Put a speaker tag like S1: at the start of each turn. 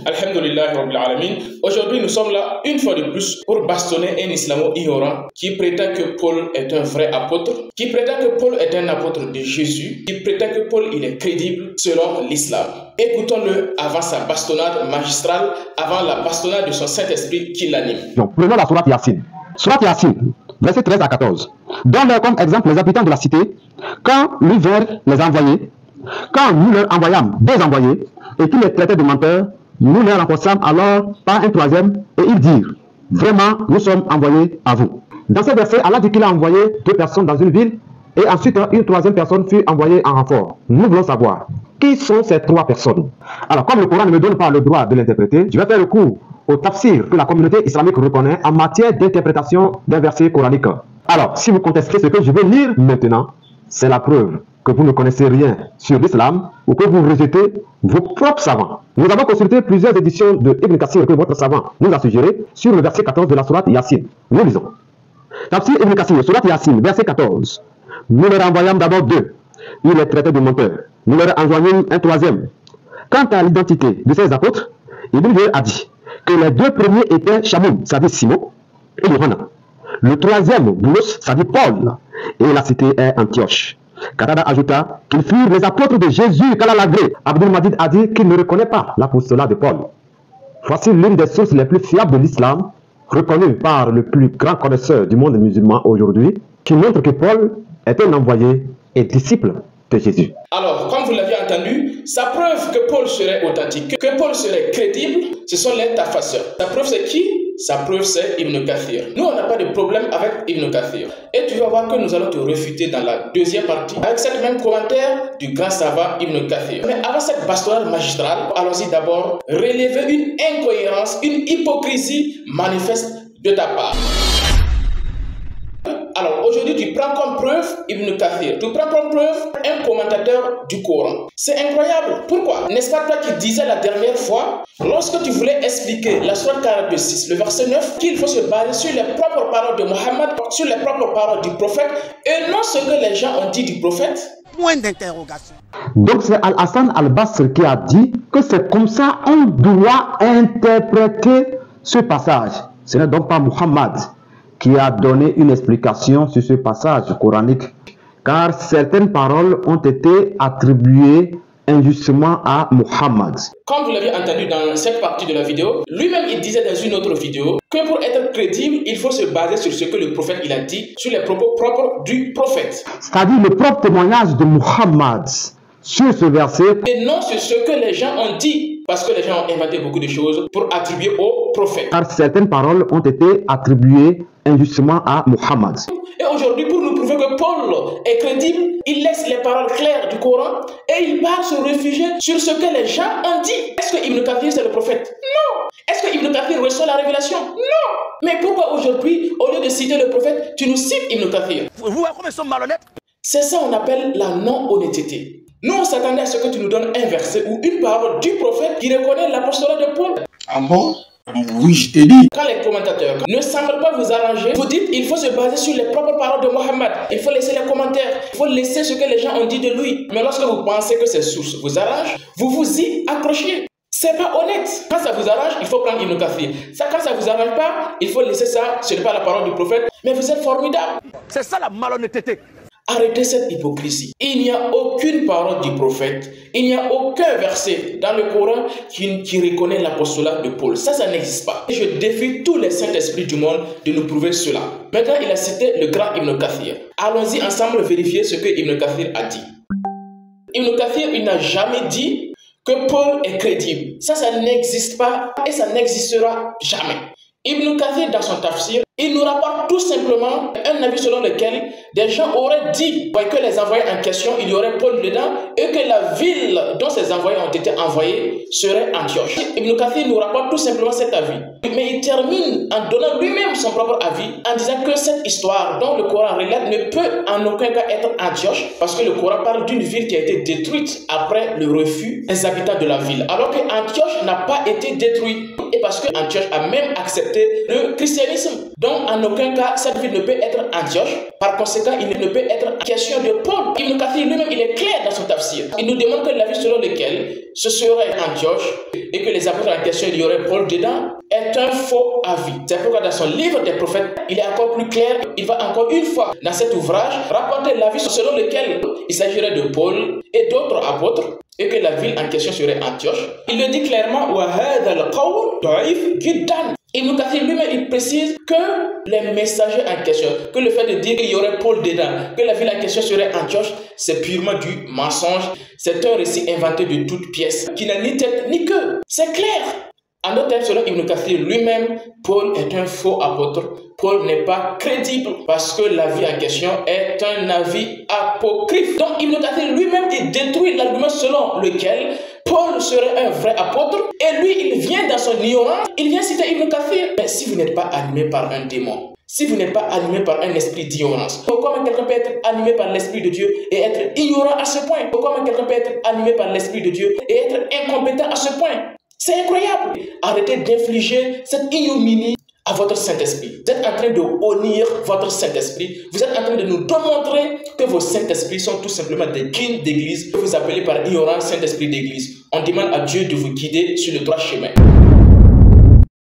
S1: Alhamdulillah Rabbil Alamin. Aujourd'hui, nous sommes là une fois de plus pour bastonner un islamo-ignorant qui prétend que Paul est un vrai apôtre, qui prétend que Paul est un apôtre de Jésus, qui prétend que Paul il est crédible selon l'islam. Écoutons-le avant sa bastonnade magistrale, avant la bastonnade de son Saint-Esprit qui l'anime.
S2: Donc, prenons la sourate Yasin. Sourate Yasin, versets 13 à 14. Donne-leur comme exemple les habitants de la cité, quand nous vinrent les envoyer, quand nous leur envoyâmes des envoyés, et qu'ils les traitaient de menteurs, nous les rencontrâmes alors par un troisième, et ils dirent, vraiment, nous sommes envoyés à vous. Dans ce verset, Allah dit qu'il a envoyé 2 personnes dans une ville, et ensuite une troisième personne fut envoyée en renfort. Nous voulons savoir, qui sont ces 3 personnes? Alors, comme le Coran ne me donne pas le droit de l'interpréter, je vais faire recours au tafsir que la communauté islamique reconnaît en matière d'interprétation d'un verset coranique. Alors, si vous contestez ce que je vais lire maintenant, c'est la preuve que vous ne connaissez rien sur l'islam ou que vous rejetez vos propres savants. Nous avons consulté plusieurs éditions de Ibn Kathir que votre savant nous a suggéré sur le verset 14 de la sourate Yasin. Nous lisons. Tafsir Ibn Kathir, sourate Yasin, verset 14. Nous leur envoyâmes d'abord 2. Ils les traitaient de menteurs. Nous leur envoyâmes un troisième. Quant à l'identité de ces apôtres, Ibn Kathir a dit que les 2 premiers étaient Shamoun, c'est-à-dire Simon, et Yohana. Le troisième, Boulos, c'est-à-dire Paul, et la cité est Antioche. Qatada ajouta qu'ils furent les apôtres de Jésus qu'Allah l'agrée. Abdul Majid a dit qu'il ne reconnaît pas l'apostolat de Paul. Voici l'une des sources les plus fiables de l'islam, reconnue par le plus grand connaisseur du monde musulman aujourd'hui, qui montre que Paul est un envoyé et disciple de Jésus.
S1: Alors, comme vous l'avez entendu, sa preuve que Paul serait authentique, que Paul serait crédible, ce sont les tafasseurs. Sa preuve c'est qui? Sa preuve c'est Ibn Kathir. Nous, on n'a pas de problème avec Ibn Kathir. Et tu vas voir que nous allons te réfuter dans la deuxième partie avec cette même commentaire du grand savant Ibn Kathir. Mais avant cette bastonnade magistrale, allons-y d'abord relever une incohérence, une hypocrisie manifeste de ta part. Alors aujourd'hui, tu prends comme preuve Ibn Kathir. Tu prends comme preuve un commentateur du Coran. C'est incroyable. Pourquoi? N'est-ce pas toi qui disais la dernière fois, lorsque tu voulais expliquer la sourate 46, le verset 9, qu'il faut se baser sur les propres paroles de Mohammed, sur les propres paroles du prophète, et non ce que les gens ont dit du prophète?
S3: Point d'interrogation.
S2: Donc c'est Al-Hassan Al-Basr qui a dit que c'est comme ça on doit interpréter ce passage. Ce n'est donc pas Muhammad qui a donné une explication sur ce passage coranique, car certaines paroles ont été attribuées injustement à Muhammad.
S1: Comme vous l'avez entendu dans cette partie de la vidéo, lui-même il disait dans une autre vidéo que pour être crédible, il faut se baser sur ce que le prophète il a dit, sur les propos propres du prophète.
S2: C'est-à-dire le propre témoignage de Muhammad sur ce verset.
S1: Et non sur ce que les gens ont dit, parce que les gens ont inventé beaucoup de choses pour attribuer au prophète.
S2: Car certaines paroles ont été attribuées injustement à Muhammad.
S1: Et aujourd'hui, pour nous prouver que Paul est crédible, il laisse les paroles claires du Coran et il part se réfugier sur ce que les gens ont dit. Est-ce que Ibn Kathir c'est le prophète? Non. Est-ce que Ibn Kathir reçoit la révélation? Non. Mais pourquoi aujourd'hui, au lieu de citer le prophète, tu nous cites Ibn Kathir?
S3: Vous voyez comme ils sont malhonnêtes?
S1: C'est ça qu'on appelle la non-honnêteté. Nous, on s'attendait à ce que tu nous donnes un verset ou une parole du prophète qui reconnaît l'apostolat de Paul.
S3: Ah bon? Oui, je t'ai dit.
S1: Quand les commentateurs ne semblent pas vous arranger, vous dites il faut se baser sur les propres paroles de Mohammed. Il faut laisser les commentaires. Il faut laisser ce que les gens ont dit de lui. Mais lorsque vous pensez que ces sources vous arrangent, vous vous y accrochez. C'est pas honnête. Quand ça vous arrange, il faut prendre Ibn Kathir. Ça, quand ça vous arrange pas, il faut laisser ça. Ce n'est pas la parole du prophète. Mais vous êtes formidable.
S3: C'est ça la malhonnêteté.
S1: Arrêtez cette hypocrisie. Il n'y a aucune parole du prophète, il n'y a aucun verset dans le Coran qui reconnaît l'apostolat de Paul. Ça n'existe pas. Et je défie tous les saints-esprits du monde de nous prouver cela. Maintenant, il a cité le grand Ibn Kathir. Allons-y ensemble vérifier ce que Ibn Kathir a dit. Ibn Kathir, il n'a jamais dit que Paul est crédible. Ça n'existe pas et ça n'existera jamais. Ibn Kathir, dans son tafsir, il nous rapporte tout simplement un avis selon lequel des gens auraient dit que les envoyés en question, il y aurait Paul dedans et que la ville dont ces envoyés ont été envoyés serait Antioche. Ibn Kathir nous rapporte tout simplement cet avis. Mais il termine en donnant lui-même son propre avis en disant que cette histoire dont le Coran relate ne peut en aucun cas être Antioche parce que le Coran parle d'une ville qui a été détruite après le refus des habitants de la ville. Alors que Antioche n'a pas été détruite et parce que Antioche a même accepté le christianisme. Donc Donc, en aucun cas, cette ville ne peut être Antioche. Par conséquent, il ne peut être question de Paul. Ibn Kathir lui-même, il est clair dans son tafsir. Il nous demande que la ville selon laquelle ce serait Antioche et que les apôtres en question, il y aurait Paul dedans, est un faux avis. C'est pourquoi dans son livre des prophètes, il est encore plus clair. Il va encore une fois dans cet ouvrage rapporter l'avis selon lequel il s'agirait de Paul et d'autres apôtres et que la ville en question serait Antioche. Il le dit clairement, Ibn Kathir lui-même, il précise que les messagers en question, que le fait de dire qu'il y aurait Paul dedans, que la ville en question serait Antioche, c'est purement du mensonge. C'est un récit inventé de toutes pièces, qui n'a ni tête ni queue. C'est clair. En d'autres termes, selon Ibn Kathir lui-même, Paul est un faux apôtre. Paul n'est pas crédible parce que la vie en question est un avis apocryphe. Donc Ibn Kathir lui-même, il détruit l'argument selon lequel Paul serait un vrai apôtre. Et lui, il vient dans son ignorance, il vient citer Ibn Kathir. Mais si vous n'êtes pas animé par un démon, si vous n'êtes pas animé par un esprit d'ignorance, comment quelqu'un peut être animé par l'esprit de Dieu et être ignorant à ce point? Comment quelqu'un peut être animé par l'esprit de Dieu et être incompétent à ce point? C'est incroyable. Arrêtez d'infliger cette ignominie à votre Saint-Esprit. Vous êtes en train de honnir votre Saint-Esprit. Vous êtes en train de nous démontrer que vos Saint-Esprits sont tout simplement des djinns d'église que vous appelez par ignorance Saint-Esprit d'église. On demande à Dieu de vous guider sur le droit chemin.